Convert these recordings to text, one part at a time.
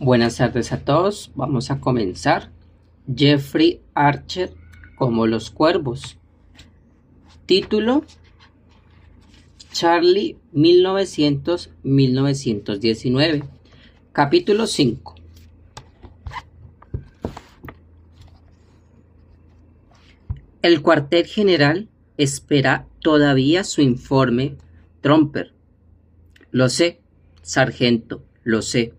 Buenas tardes a todos. Vamos a comenzar. Jeffrey Archer como los cuervos. Título: Charlie 1900-1919. Capítulo 5. El cuartel general espera todavía su informe. Tromper. Lo sé, sargento, lo sé.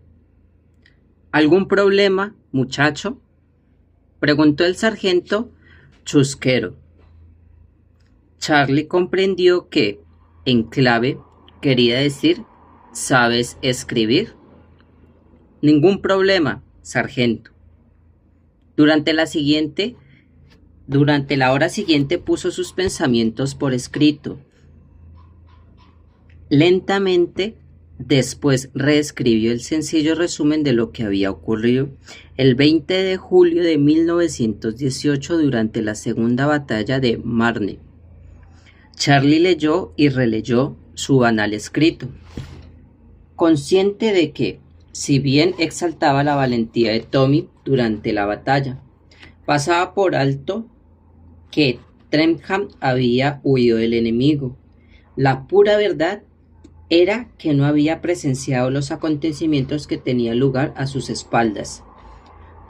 ¿Algún problema, muchacho?, preguntó el sargento chusquero. Charlie comprendió que, en clave, quería decir: ¿sabes escribir? Ningún problema, sargento. Durante la hora siguiente puso sus pensamientos por escrito. Lentamente, después reescribió el sencillo resumen de lo que había ocurrido el 20 de julio de 1918 durante la segunda batalla de Marne. Charlie leyó y releyó su banal escrito, consciente de que, si bien exaltaba la valentía de Tommy durante la batalla, pasaba por alto que Trentham había huido del enemigo. La pura verdad era que no había presenciado los acontecimientos que tenían lugar a sus espaldas.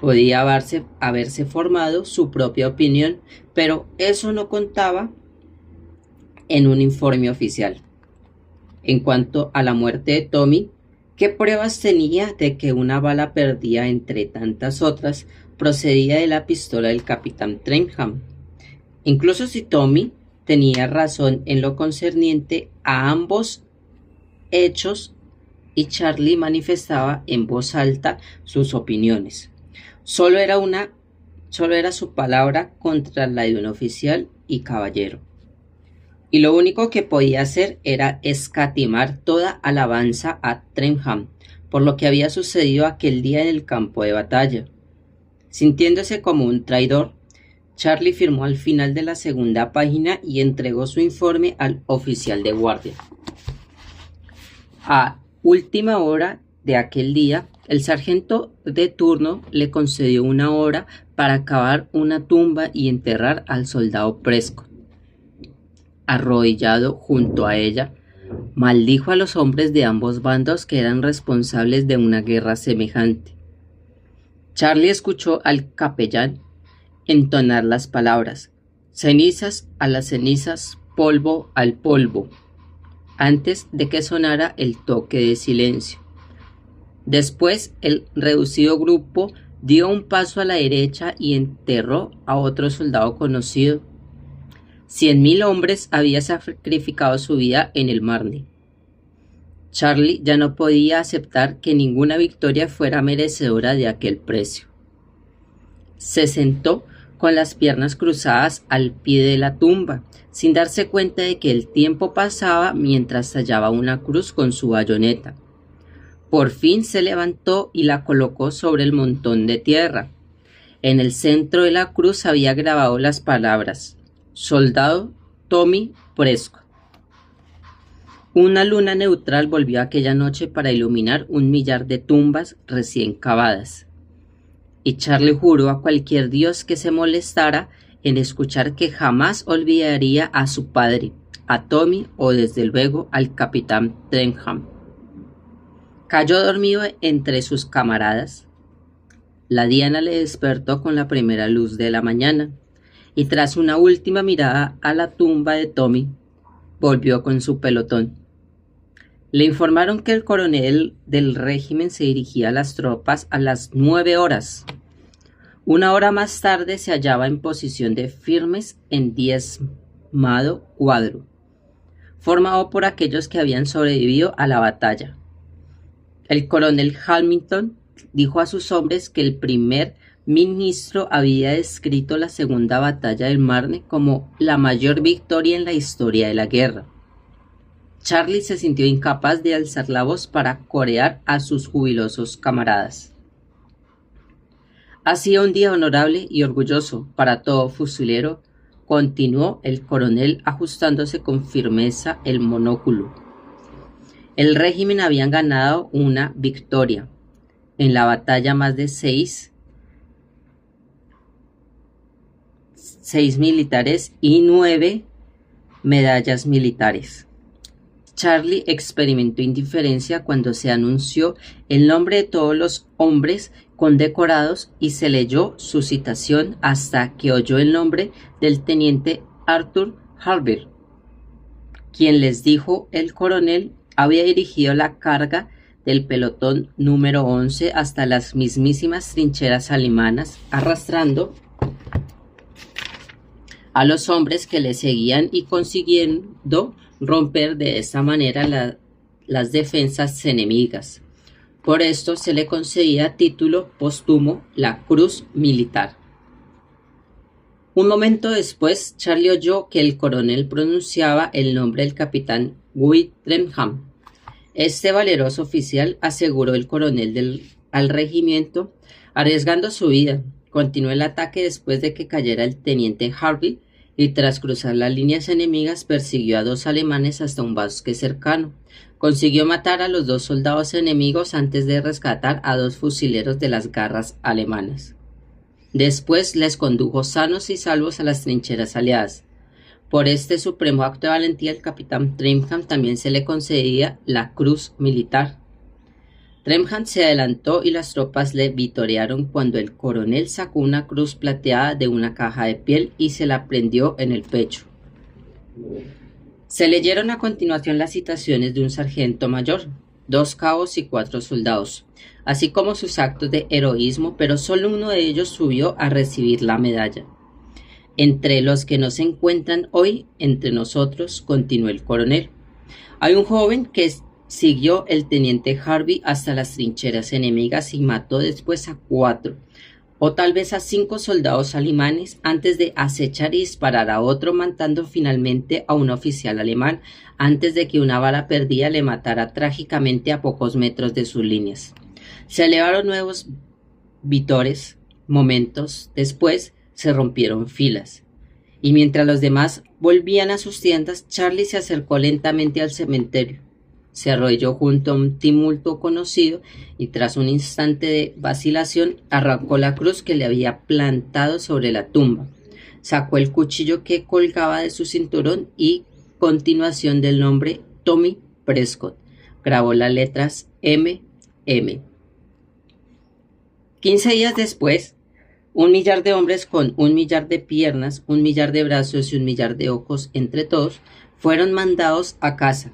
Podía haberse formado su propia opinión, pero eso no contaba en un informe oficial. En cuanto a la muerte de Tommy, ¿qué pruebas tenía de que una bala perdida entre tantas otras procedía de la pistola del capitán Trentham? Incluso si Tommy tenía razón en lo concerniente a ambos hechos y Charlie manifestaba en voz alta sus opiniones, solo era su palabra contra la de un oficial y caballero, y lo único que podía hacer era escatimar toda alabanza a Trentham por lo que había sucedido aquel día en el campo de batalla. Sintiéndose como un traidor, Charlie firmó al final de la segunda página y entregó su informe al oficial de guardia. A última hora de aquel día, el sargento de turno le concedió una hora para cavar una tumba y enterrar al soldado Prescott. Arrodillado junto a ella, maldijo a los hombres de ambos bandos que eran responsables de una guerra semejante. Charlie escuchó al capellán entonar las palabras: cenizas a las cenizas, polvo al polvo, antes de que sonara el toque de silencio. Después, el reducido grupo dio un paso a la derecha y enterró a otro soldado conocido. 100.000 hombres habían sacrificado su vida en el Marne. Charlie ya no podía aceptar que ninguna victoria fuera merecedora de aquel precio. Se sentó con las piernas cruzadas al pie de la tumba, sin darse cuenta de que el tiempo pasaba mientras tallaba una cruz con su bayoneta. Por fin se levantó y la colocó sobre el montón de tierra. En el centro de la cruz había grabado las palabras: Soldado Tommy Prescott. Una luna neutral volvió aquella noche para iluminar 1.000.000 de tumbas recién cavadas. Y Charlie juró a cualquier dios que se molestara en escuchar que jamás olvidaría a su padre, a Tommy o desde luego al capitán Trentham. Cayó dormido entre sus camaradas. La diana le despertó con la primera luz de la mañana y tras una última mirada a la tumba de Tommy, volvió con su pelotón. Le informaron que el coronel del régimen se dirigía a las tropas a las 9 horas. Una hora más tarde se hallaba en posición de firmes en diezmado cuadro, formado por aquellos que habían sobrevivido a la batalla. El coronel Hamilton dijo a sus hombres que el primer ministro había descrito la segunda batalla del Marne como la mayor victoria en la historia de la guerra. Charlie se sintió incapaz de alzar la voz para corear a sus jubilosos camaradas. Hacía un día honorable y orgulloso para todo fusilero, continuó el coronel ajustándose con firmeza el monóculo. El régimen había ganado una victoria. en la batalla más de seis militares y 9 medallas militares. Charlie experimentó indiferencia cuando se anunció el nombre de todos los hombres condecorados y se leyó su citación hasta que oyó el nombre del teniente Arthur Harville, quien les dijo el coronel había dirigido la carga del pelotón número 11 hasta las mismísimas trincheras alemanas, arrastrando a los hombres que le seguían y consiguiendo romper de esta manera las defensas enemigas. Por esto se le concedía título póstumo la Cruz Militar. Un momento después, Charlie oyó que el coronel pronunciaba el nombre del capitán Guy Trenham. Este valeroso oficial aseguró el coronel al regimiento, arriesgando su vida. Continuó el ataque después de que cayera el teniente Harville y tras cruzar las líneas enemigas persiguió a 2 alemanes hasta un bosque cercano. Consiguió matar a los 2 soldados enemigos antes de rescatar a 2 fusileros de las garras alemanas. Después les condujo sanos y salvos a las trincheras aliadas. Por este supremo acto de valentía, el capitán Trenham también se le concedía la Cruz Militar. Trenham se adelantó y las tropas le vitorearon cuando el coronel sacó una cruz plateada de una caja de piel y se la prendió en el pecho. Se leyeron a continuación las citaciones de un sargento mayor, 2 cabos y 4 soldados, así como sus actos de heroísmo, pero solo uno de ellos subió a recibir la medalla. Entre los que no se encuentran hoy entre nosotros, continuó el coronel, hay un joven que siguió el teniente Harvey hasta las trincheras enemigas y mató después a 4, o tal vez a 5 soldados alemanes antes de acechar y disparar a otro, matando finalmente a un oficial alemán antes de que una bala perdida le matara trágicamente a pocos metros de sus líneas. Se elevaron nuevos vítores. Momentos después se rompieron filas. Y mientras los demás volvían a sus tiendas, Charlie se acercó lentamente al cementerio. Se arrodilló junto a un tumulto conocido y tras un instante de vacilación arrancó la cruz que le había plantado sobre la tumba. Sacó el cuchillo que colgaba de su cinturón y, continuación del nombre Tommy Prescott, grabó las letras M.M. 15 días después, 1 millar de hombres con 1 millar de piernas, 1 millar de brazos y 1 millar de ojos entre todos, fueron mandados a casa.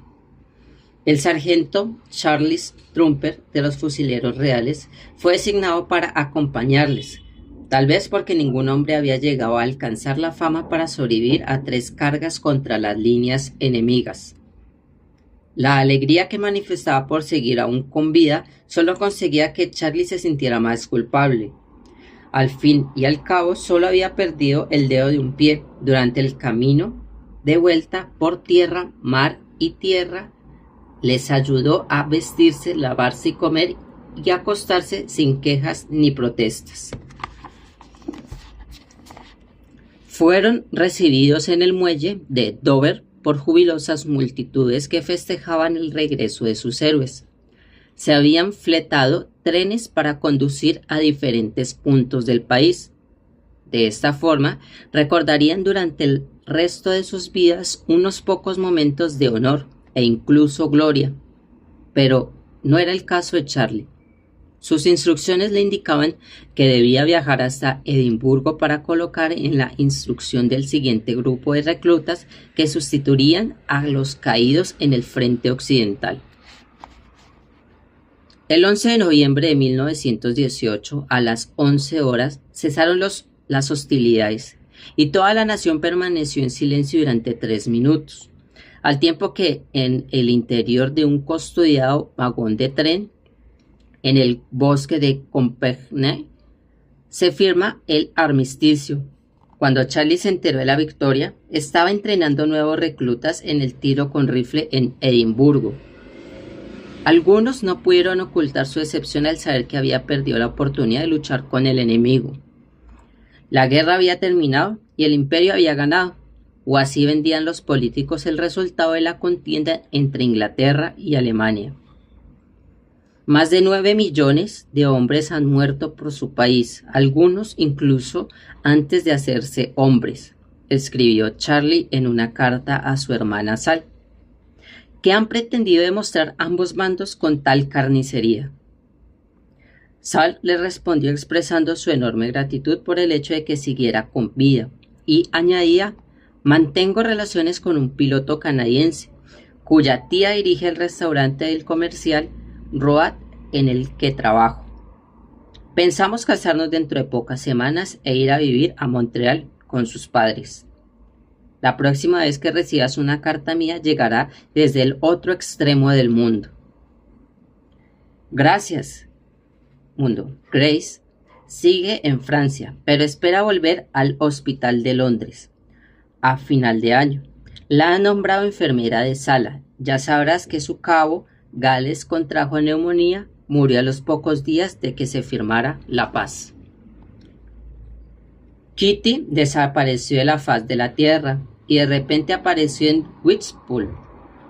El sargento Charles Trumper de los fusileros reales fue designado para acompañarles, tal vez porque ningún hombre había llegado a alcanzar la fama para sobrevivir a 3 cargas contra las líneas enemigas. La alegría que manifestaba por seguir aún con vida solo conseguía que Charlie se sintiera más culpable. Al fin y al cabo solo había perdido el dedo de un pie durante el camino de vuelta por tierra, mar y tierra. Les ayudó a vestirse, lavarse y comer y acostarse sin quejas ni protestas. Fueron recibidos en el muelle de Dover por jubilosas multitudes que festejaban el regreso de sus héroes. Se habían fletado trenes para conducir a diferentes puntos del país. De esta forma, recordarían durante el resto de sus vidas unos pocos momentos de honor e incluso gloria, pero no era el caso de Charlie. Sus instrucciones le indicaban que debía viajar hasta Edimburgo para colocar en la instrucción del siguiente grupo de reclutas que sustituirían a los caídos en el frente occidental. El 11 de noviembre de 1918, a las 11 horas, cesaron las hostilidades y toda la nación permaneció en silencio durante 3 minutos. Al tiempo que en el interior de un custodiado vagón de tren, en el bosque de Compiègne, se firma el armisticio. Cuando Charlie se enteró de la victoria, estaba entrenando nuevos reclutas en el tiro con rifle en Edimburgo. Algunos no pudieron ocultar su decepción al saber que había perdido la oportunidad de luchar con el enemigo. La guerra había terminado y el imperio había ganado, o así vendían los políticos el resultado de la contienda entre Inglaterra y Alemania. Más de 9 millones de hombres han muerto por su país, algunos incluso antes de hacerse hombres, escribió Charlie en una carta a su hermana Sal. ¿Qué han pretendido demostrar ambos bandos con tal carnicería? Sal le respondió expresando su enorme gratitud por el hecho de que siguiera con vida y añadía: mantengo relaciones con un piloto canadiense, cuya tía dirige el restaurante del comercial Road en el que trabajo. Pensamos casarnos dentro de pocas semanas e ir a vivir a Montreal con sus padres. La próxima vez que recibas una carta mía llegará desde el otro extremo del mundo. Gracias, mundo. Grace sigue en Francia, pero espera volver al Hospital de Londres a final de año. La han nombrado enfermera de sala. Ya sabrás que su cabo, Gales, contrajo neumonía, murió a los pocos días de que se firmara la paz. Kitty desapareció de la faz de la tierra y de repente apareció en Whitpool,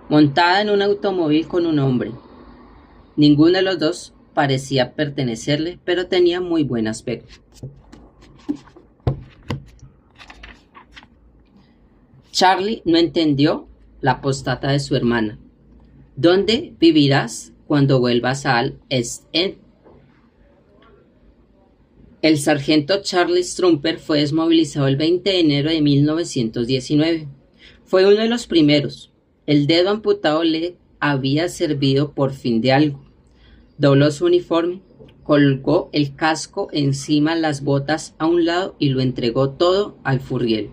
montada en un automóvil con un hombre. Ninguno de los dos parecía pertenecerle, pero tenía muy buen aspecto. Charlie no entendió la postdata de su hermana. ¿Dónde vivirás cuando vuelvas al East End? El sargento Charles Trumper fue desmovilizado el 20 de enero de 1919. Fue uno de los primeros. El dedo amputado le había servido por fin de algo. Dobló su uniforme, colgó el casco encima, las botas a un lado y lo entregó todo al furriel.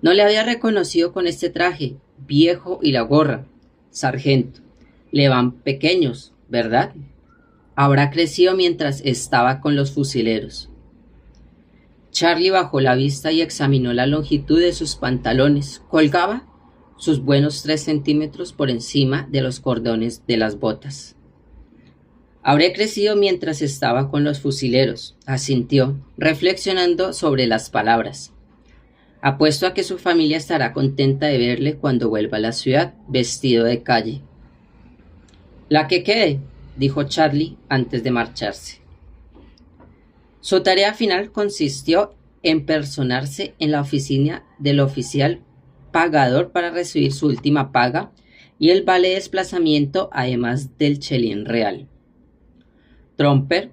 No le había reconocido con este traje viejo y la gorra. Sargento, le van pequeños, ¿verdad? Habrá crecido mientras estaba con los fusileros. Charlie bajó la vista y examinó la longitud de sus pantalones. Colgaba sus buenos 3 centímetros por encima de los cordones de las botas. Habré crecido mientras estaba con los fusileros, asintió, reflexionando sobre las palabras. Apuesto a que su familia estará contenta de verle cuando vuelva a la ciudad, vestido de calle. La que quede, dijo Charlie antes de marcharse. Su tarea final consistió en personarse en la oficina del oficial pagador para recibir su última paga y el vale de desplazamiento, además del chelín real. Trumper,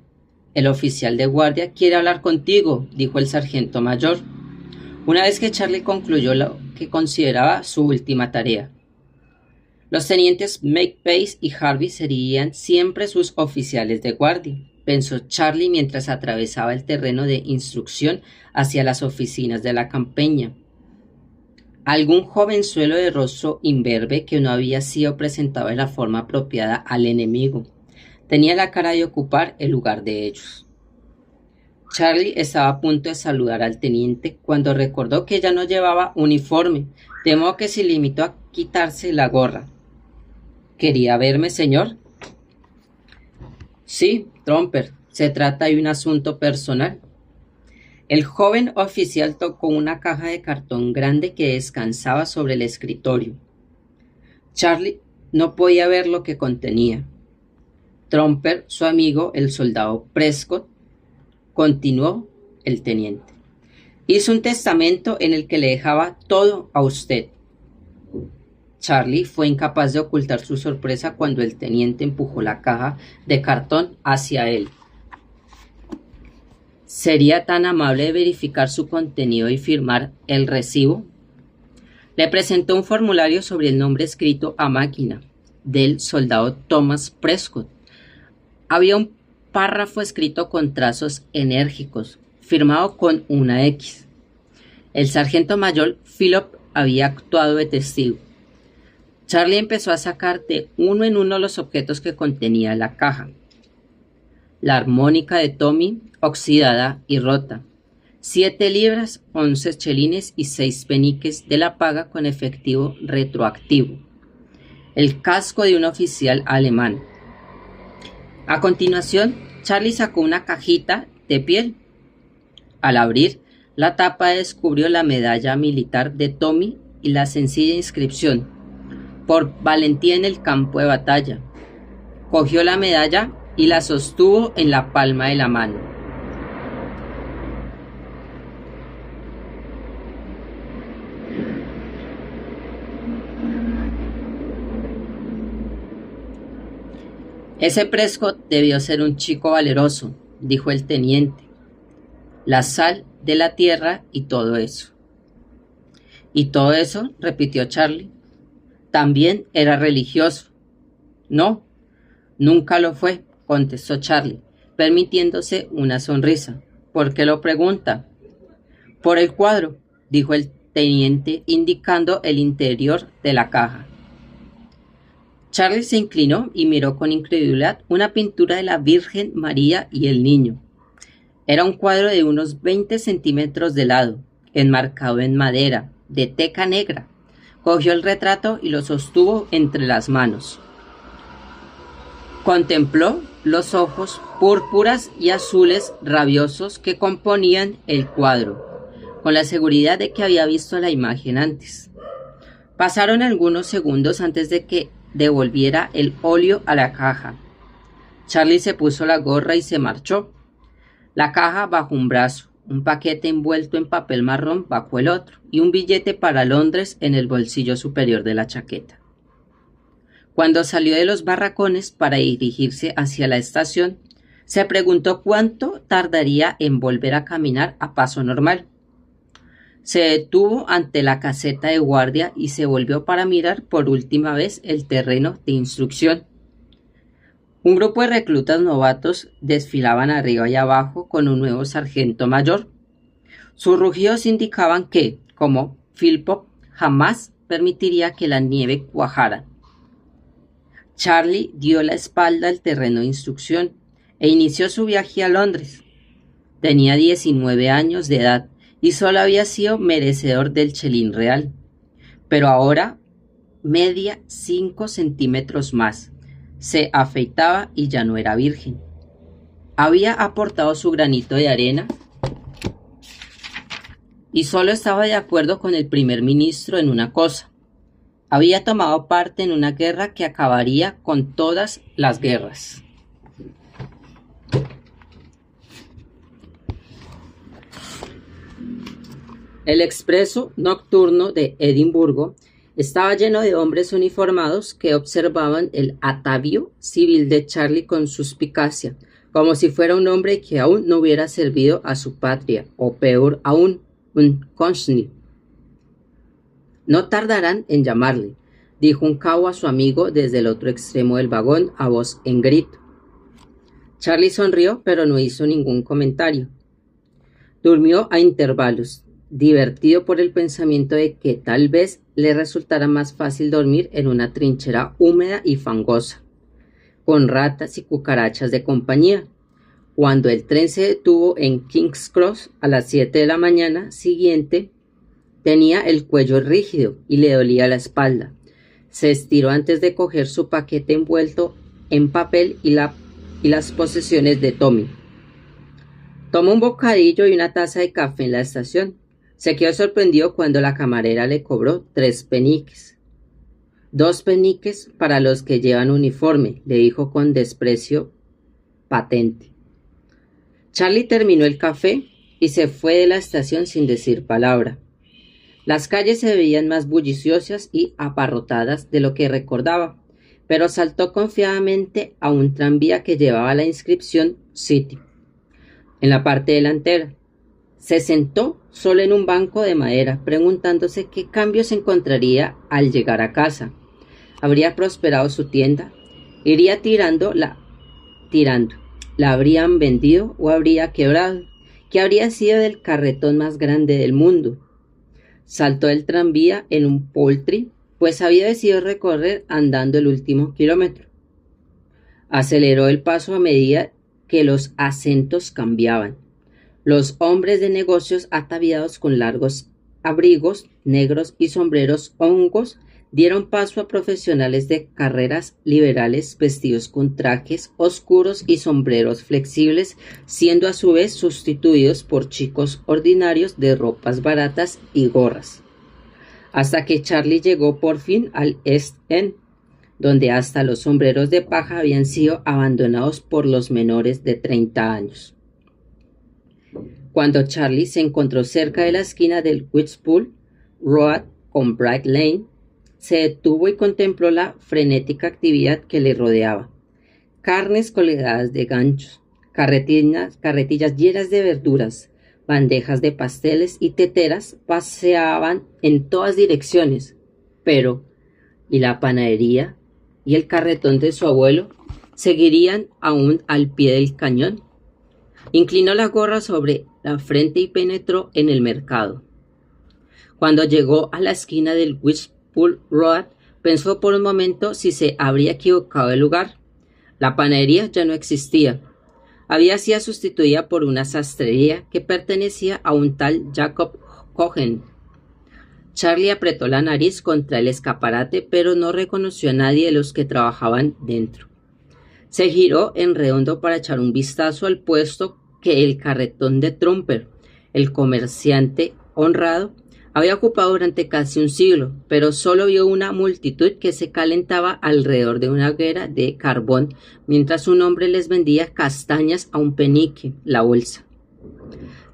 el oficial de guardia, quiere hablar contigo, dijo el sargento mayor, una vez que Charlie concluyó lo que consideraba su última tarea. Los tenientes Makepeace y Harvey serían siempre sus oficiales de guardia, pensó Charlie mientras atravesaba el terreno de instrucción hacia las oficinas de la campiña. Algún jovenzuelo de rostro imberbe que no había sido presentado de la forma apropiada al enemigo. Tenía la cara de ocupar el lugar de ellos. Charlie estaba a punto de saludar al teniente cuando recordó que ella no llevaba uniforme, de modo que se limitó a quitarse la gorra. ¿Quería verme, señor? Sí, Trumper, se trata de un asunto personal. El joven oficial tocó una caja de cartón grande que descansaba sobre el escritorio. Charlie no podía ver lo que contenía. Trumper, su amigo, el soldado Prescott, continuó el teniente. Hizo un testamento en el que le dejaba todo a usted. Charlie fue incapaz de ocultar su sorpresa cuando el teniente empujó la caja de cartón hacia él. ¿Sería tan amable de verificar su contenido y firmar el recibo? Le presentó un formulario sobre el nombre escrito a máquina del soldado Thomas Prescott. Había un párrafo escrito con trazos enérgicos, firmado con una X. El sargento mayor Philip había actuado de testigo. Charlie empezó a sacar de uno en uno los objetos que contenía la caja. La armónica de Tommy, oxidada y rota. 7 libras, 11 chelines y 6 peniques de la paga con efectivo retroactivo. El casco de un oficial alemán. A continuación, Charlie sacó una cajita de piel. Al abrir la tapa descubrió la medalla militar de Tommy y la sencilla inscripción: por valentía en el campo de batalla, Cogió la medalla y la sostuvo en la palma de la mano. Ese Prescott debió ser un chico valeroso, dijo el teniente. La sal de la tierra y todo eso. ¿Y todo eso?, repitió Charlie. También era religioso. No, nunca lo fue, contestó Charlie, permitiéndose una sonrisa. ¿Por qué lo pregunta? Por el cuadro, dijo el teniente, indicando el interior de la caja. Charlie se inclinó y miró con incredulidad una pintura de la Virgen María y el Niño. Era un cuadro de unos 20 centímetros de lado, enmarcado en madera, de teca negra. Cogió el retrato y lo sostuvo entre las manos. Contempló los ojos púrpuras y azules rabiosos que componían el cuadro, con la seguridad de que había visto la imagen antes. Pasaron algunos segundos antes de que devolviera el óleo a la caja. Charlie se puso la gorra y se marchó. La caja bajo un brazo, un paquete envuelto en papel marrón bajo el otro y un billete para Londres en el bolsillo superior de la chaqueta. Cuando salió de los barracones para dirigirse hacia la estación, se preguntó cuánto tardaría en volver a caminar a paso normal. Se detuvo ante la caseta de guardia y se volvió para mirar por última vez el terreno de instrucción. Un grupo de reclutas novatos desfilaban arriba y abajo con un nuevo sargento mayor. Sus rugidos indicaban que, como Philpott, jamás permitiría que la nieve cuajara. Charlie dio la espalda al terreno de instrucción e inició su viaje a Londres. Tenía 19 años de edad y solo había sido merecedor del chelín real, pero ahora medía 5 centímetros más. Se afeitaba y ya no era virgen. Había aportado su granito de arena y solo estaba de acuerdo con el primer ministro en una cosa. Había tomado parte en una guerra que acabaría con todas las guerras. El expreso nocturno de Edimburgo estaba lleno de hombres uniformados que observaban el atavío civil de Charlie con suspicacia, como si fuera un hombre que aún no hubiera servido a su patria, o peor aún, un conscripto. No tardarán en llamarle, dijo un cabo a su amigo desde el otro extremo del vagón a voz en grito. Charlie sonrió, pero no hizo ningún comentario. Durmió a intervalos, divertido por el pensamiento de que tal vez le resultara más fácil dormir en una trinchera húmeda y fangosa, con ratas y cucarachas de compañía. Cuando el tren se detuvo en King's Cross a las 7 de la mañana siguiente, tenía el cuello rígido y le dolía la espalda. Se estiró antes de coger su paquete envuelto en papel y las posesiones de Tommy. Tomó un bocadillo y una taza de café en la estación. Se quedó sorprendido cuando la camarera le cobró 3 peniques. 2 peniques para los que llevan uniforme, le dijo con desprecio patente. Charlie terminó el café y se fue de la estación sin decir palabra. Las calles se veían más bulliciosas y abarrotadas de lo que recordaba, pero saltó confiadamente a un tranvía que llevaba la inscripción City en la parte delantera. Se sentó solo en un banco de madera, preguntándose qué cambios encontraría al llegar a casa. ¿Habría prosperado su tienda? ¿Iría ¿La habrían vendido o habría quebrado? ¿Qué habría sido del carretón más grande del mundo? Saltó del tranvía en un Poultry, pues había decidido recorrer andando el último kilómetro. Aceleró el paso a medida que los acentos cambiaban. Los hombres de negocios ataviados con largos abrigos negros y sombreros hongos dieron paso a profesionales de carreras liberales vestidos con trajes oscuros y sombreros flexibles, siendo a su vez sustituidos por chicos ordinarios de ropas baratas y gorras. Hasta que Charlie llegó por fin al East End, donde hasta los sombreros de paja habían sido abandonados por los menores de 30 años. Cuando Charlie se encontró cerca de la esquina del Whitechapel Road con Bright Lane, se detuvo y contempló la frenética actividad que le rodeaba. Carnes colgadas de ganchos, carretillas llenas de verduras, bandejas de pasteles y teteras paseaban en todas direcciones. Pero, ¿y la panadería y el carretón de su abuelo seguirían aún al pie del cañón? Inclinó la gorra sobre la frente y penetró en el mercado. Cuando llegó a la esquina del Whitechapel Road, pensó por un momento si se habría equivocado de lugar. La panadería ya no existía. Había sido sustituida por una sastrería que pertenecía a un tal Jacob Cohen. Charlie apretó la nariz contra el escaparate, pero no reconoció a nadie de los que trabajaban dentro. Se giró en redondo para echar un vistazo al puesto que el carretón de Trumper, el comerciante honrado, había ocupado durante casi un siglo, pero solo vio una multitud que se calentaba alrededor de una hoguera de carbón mientras un hombre les vendía castañas a un penique la bolsa.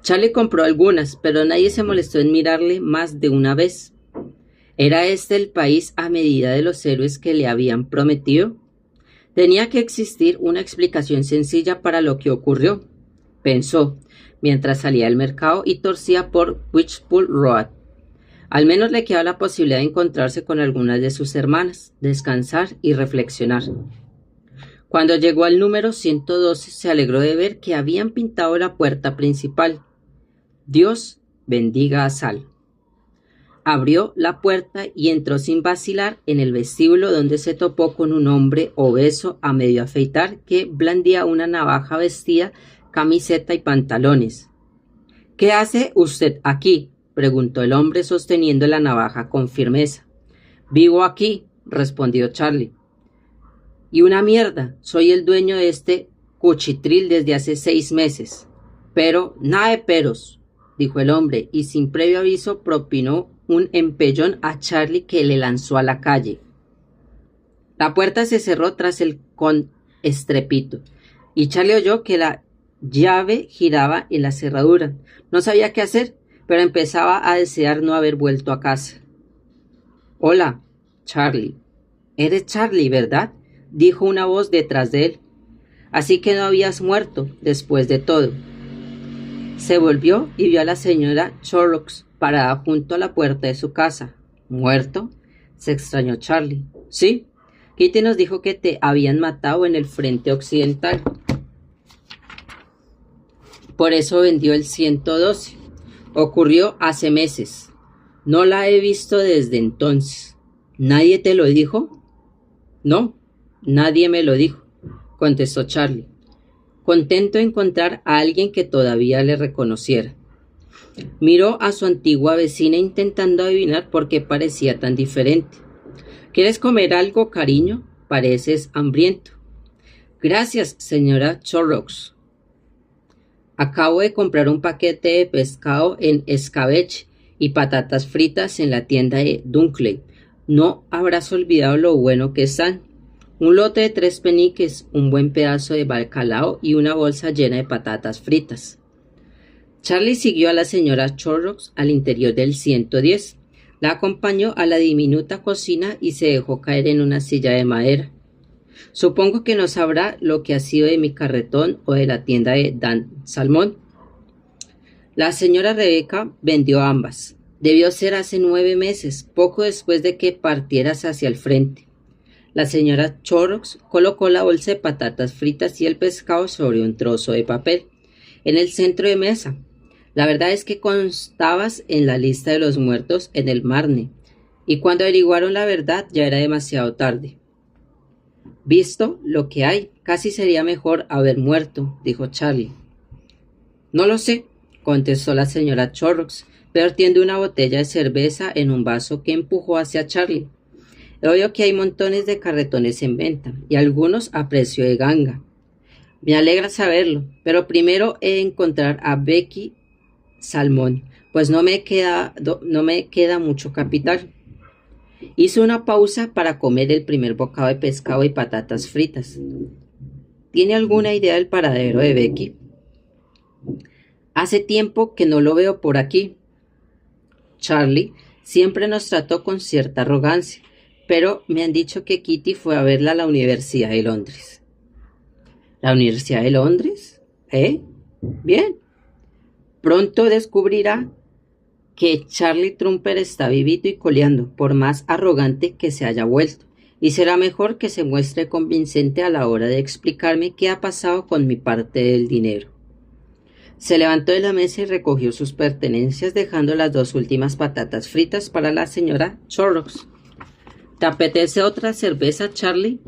Charlie compró algunas, pero nadie se molestó en mirarle más de una vez. ¿Era este el país a medida de los héroes que le habían prometido? Tenía que existir una explicación sencilla para lo que ocurrió, pensó, mientras salía del mercado y torcía por Whitechapel Road. Al menos le quedaba la posibilidad de encontrarse con algunas de sus hermanas, descansar y reflexionar. Cuando llegó al número 112, se alegró de ver que habían pintado la puerta principal. Dios bendiga a Sal. Abrió la puerta y entró sin vacilar en el vestíbulo, donde se topó con un hombre obeso a medio afeitar que blandía una navaja, vestida camiseta y pantalones. ¿Qué hace usted aquí?, preguntó el hombre sosteniendo la navaja con firmeza. Vivo aquí, respondió Charlie. Y una mierda, soy el dueño de este cuchitril desde hace 6 meses. Pero, nada de peros, dijo el hombre, y sin previo aviso propinó un empellón a Charlie que le lanzó a la calle. La puerta se cerró tras él con estrepito, y Charlie oyó que la llave giraba en la cerradura. No sabía qué hacer, pero empezaba a desear no haber vuelto a casa. Hola, Charlie. Eres Charlie, ¿verdad?, dijo una voz detrás de él. Así que no habías muerto, después de todo. Se volvió y vio a la señora Chorrocks parada junto a la puerta de su casa. ¿Muerto?, se extrañó Charlie. Sí, Kitty nos dijo que te habían matado en el frente occidental. Por eso vendió el 112. Ocurrió hace meses. No la he visto desde entonces. ¿Nadie te lo dijo? No, nadie me lo dijo, contestó Charlie, contento de encontrar a alguien que todavía le reconociera. Miró a su antigua vecina intentando adivinar por qué parecía tan diferente. ¿Quieres comer algo, cariño? Pareces hambriento. Gracias, señora Chorrocks. Acabo de comprar un paquete de pescado en escabeche y patatas fritas en la tienda de Dunkley. No habrás olvidado lo bueno que están. Un lote de 3 peniques, un buen pedazo de bacalao y una bolsa llena de patatas fritas. Charlie siguió a la señora Chorrocks al interior del 110. La acompañó a la diminuta cocina y se dejó caer en una silla de madera. Supongo que no sabrá lo que ha sido de mi carretón o de la tienda de Dan Salmón. La señora Rebecca vendió ambas. Debió ser hace 9 meses, poco después de que partieras hacia el frente. La señora Chorrocks colocó la bolsa de patatas fritas y el pescado sobre un trozo de papel, en el centro de mesa. La verdad es que constabas en la lista de los muertos en el Marne, y cuando averiguaron la verdad ya era demasiado tarde. Visto lo que hay, casi sería mejor haber muerto, dijo Charlie. No lo sé, contestó la señora Chorrocks, vertiendo una botella de cerveza en un vaso que empujó hacia Charlie. He oído que hay montones de carretones en venta, y algunos a precio de ganga. Me alegra saberlo, pero primero he de encontrar a Becky Salmón, pues no me queda mucho capital. Hizo una pausa para comer el primer bocado de pescado y patatas fritas. ¿Tiene alguna idea del paradero de Becky? Hace tiempo que no lo veo por aquí. Charlie siempre nos trató con cierta arrogancia, pero me han dicho que Kitty fue a verla a la Universidad de Londres. ¿La Universidad de Londres? Bien. Pronto descubrirá que Charlie Trumper está vivito y coleando, por más arrogante que se haya vuelto, y será mejor que se muestre convincente a la hora de explicarme qué ha pasado con mi parte del dinero. Se levantó de la mesa y recogió sus pertenencias, dejando las 2 últimas patatas fritas para la señora Chorrocks. ¿Te apetece otra cerveza, Charlie?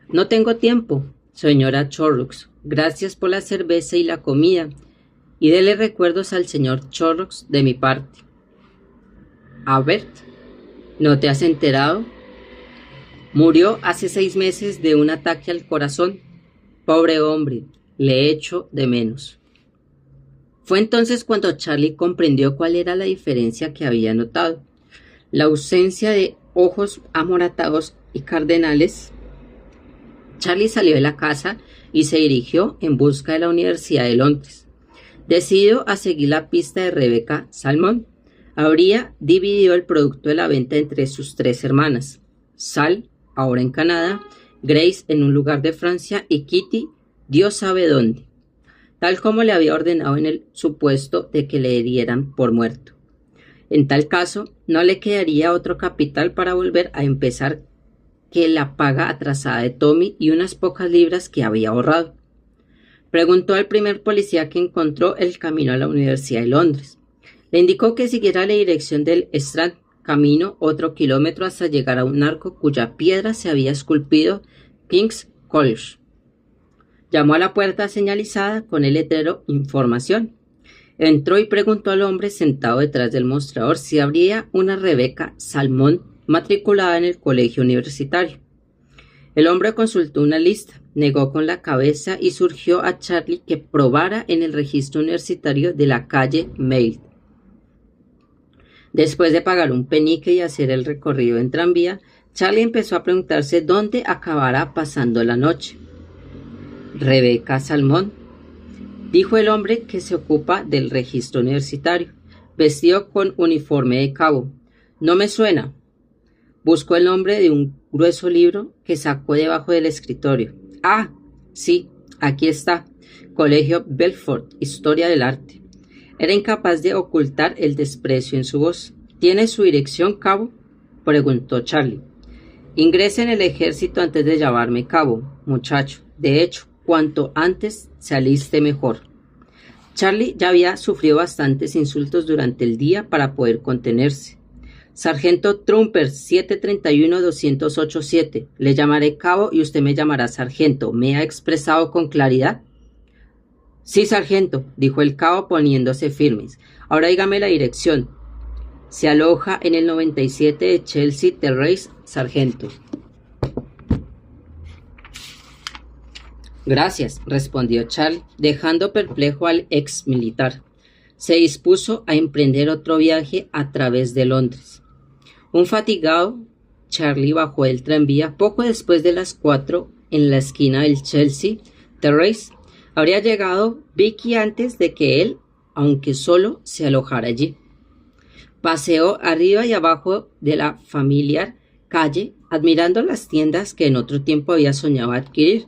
No tengo tiempo, señora Chorrocks. Gracias por la cerveza y la comida, y dele recuerdos al señor Chorrocks de mi parte. Albert, ¿no te has enterado? Murió hace 6 meses de un ataque al corazón. Pobre hombre, le echo de menos. Fue entonces cuando Charlie comprendió cuál era la diferencia que había notado. La ausencia de ojos amoratados y cardenales. Charlie salió de la casa y se dirigió en busca de la Universidad de Londres. Decidido a seguir la pista de Rebecca Salmon, habría dividido el producto de la venta entre sus 3 hermanas. Sal, ahora en Canadá, Grace en un lugar de Francia y Kitty, Dios sabe dónde, tal como le había ordenado en el supuesto de que le dieran por muerto. En tal caso, no le quedaría otro capital para volver a empezar que la paga atrasada de Tommy y unas pocas libras que había ahorrado. Preguntó al primer policía que encontró el camino a la Universidad de Londres. Le indicó que siguiera la dirección del Strand, camino otro kilómetro hasta llegar a un arco cuya piedra se había esculpido King's College. Llamó a la puerta señalizada con el letrero Información. Entró y preguntó al hombre sentado detrás del mostrador si habría una Rebecca Salmon matriculada en el colegio universitario. El hombre consultó una lista, negó con la cabeza y surgió a Charlie que probara en el registro universitario de la calle Mail. Después de pagar un penique y hacer el recorrido en tranvía, Charlie empezó a preguntarse dónde acabará pasando la noche. Rebecca Salmon, dijo el hombre que se ocupa del registro universitario, vestido con uniforme de cabo. No me suena. Buscó el nombre de un grueso libro que sacó debajo del escritorio. Ah, sí, aquí está. Colegio Belfort, Historia del Arte. Era incapaz de ocultar el desprecio en su voz. ¿Tiene su dirección, cabo?, preguntó Charlie. Ingrese en el ejército antes de llamarme cabo, muchacho. De hecho, cuanto antes se aliste mejor. Charlie ya había sufrido bastantes insultos durante el día para poder contenerse. Sargento Trumper 731-287. Le llamaré cabo y usted me llamará sargento. ¿Me ha expresado con claridad? Sí, sargento, dijo el cabo poniéndose firmes. Ahora dígame la dirección. Se aloja en el 97 de Chelsea Terrace, sargento. Gracias, respondió Charlie, dejando perplejo al ex militar. Se dispuso a emprender otro viaje a través de Londres. Un fatigado, Charlie bajó del tranvía poco después de las 4 en la esquina del Chelsea Terrace. Habría llegado Vicky antes de que él, aunque solo, se alojara allí. Paseó arriba y abajo de la familiar calle, admirando las tiendas que en otro tiempo había soñado adquirir.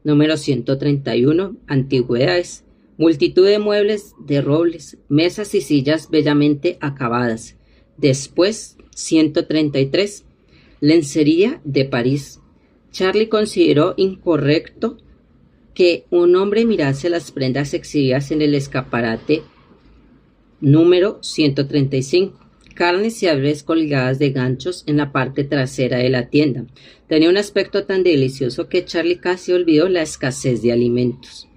Número 131, antigüedades, multitud de muebles de robles, mesas y sillas bellamente acabadas. Después, 133, lencería de París. Charlie consideró incorrecto que un hombre mirase las prendas exhibidas en el escaparate número 135. Carnes y aves colgadas de ganchos en la parte trasera de la tienda. Tenía un aspecto tan delicioso que Charlie casi olvidó la escasez de alimentos.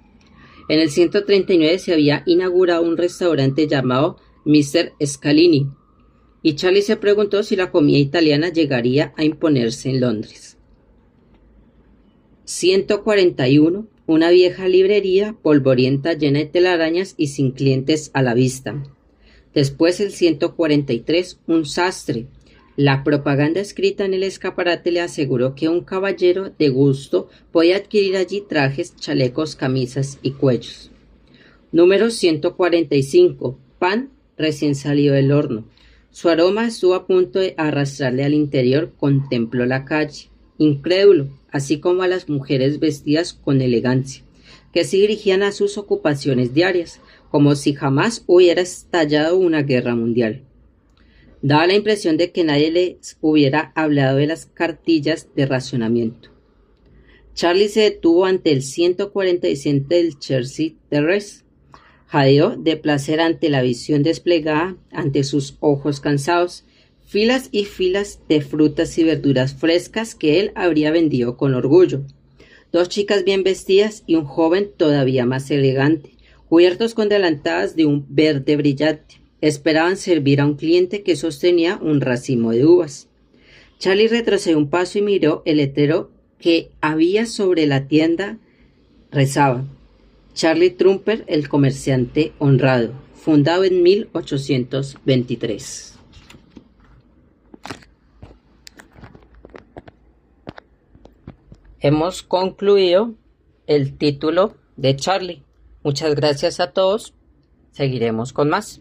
En el 139 se había inaugurado un restaurante llamado Mr. Scalini, y Charlie se preguntó si la comida italiana llegaría a imponerse en Londres. 141. Una vieja librería polvorienta llena de telarañas y sin clientes a la vista. Después el 143, un sastre, La propaganda escrita en el escaparate le aseguró que un caballero de gusto podía adquirir allí trajes, chalecos, camisas y cuellos. Número 145. Pan recién salido del horno. Su aroma estuvo a punto de arrastrarle al interior. Contempló la calle, incrédulo, así como a las mujeres vestidas con elegancia, que se dirigían a sus ocupaciones diarias, como si jamás hubiera estallado una guerra mundial. Daba la impresión de que nadie les hubiera hablado de las cartillas de racionamiento. Charlie se detuvo ante el 147 del Chelsea Terrace. Jadeó de placer ante la visión desplegada ante sus ojos cansados, filas y filas de frutas y verduras frescas que él habría vendido con orgullo. Dos chicas bien vestidas y un joven todavía más elegante, cubiertos con delantadas de un verde brillante, esperaban servir a un cliente que sostenía un racimo de uvas. Charlie retrocedió un paso y miró el letrero que había sobre la tienda. Rezaba: Charlie Trumper, el comerciante honrado, fundado en 1823. Hemos concluido el título de Charlie. Muchas gracias a todos. Seguiremos con más.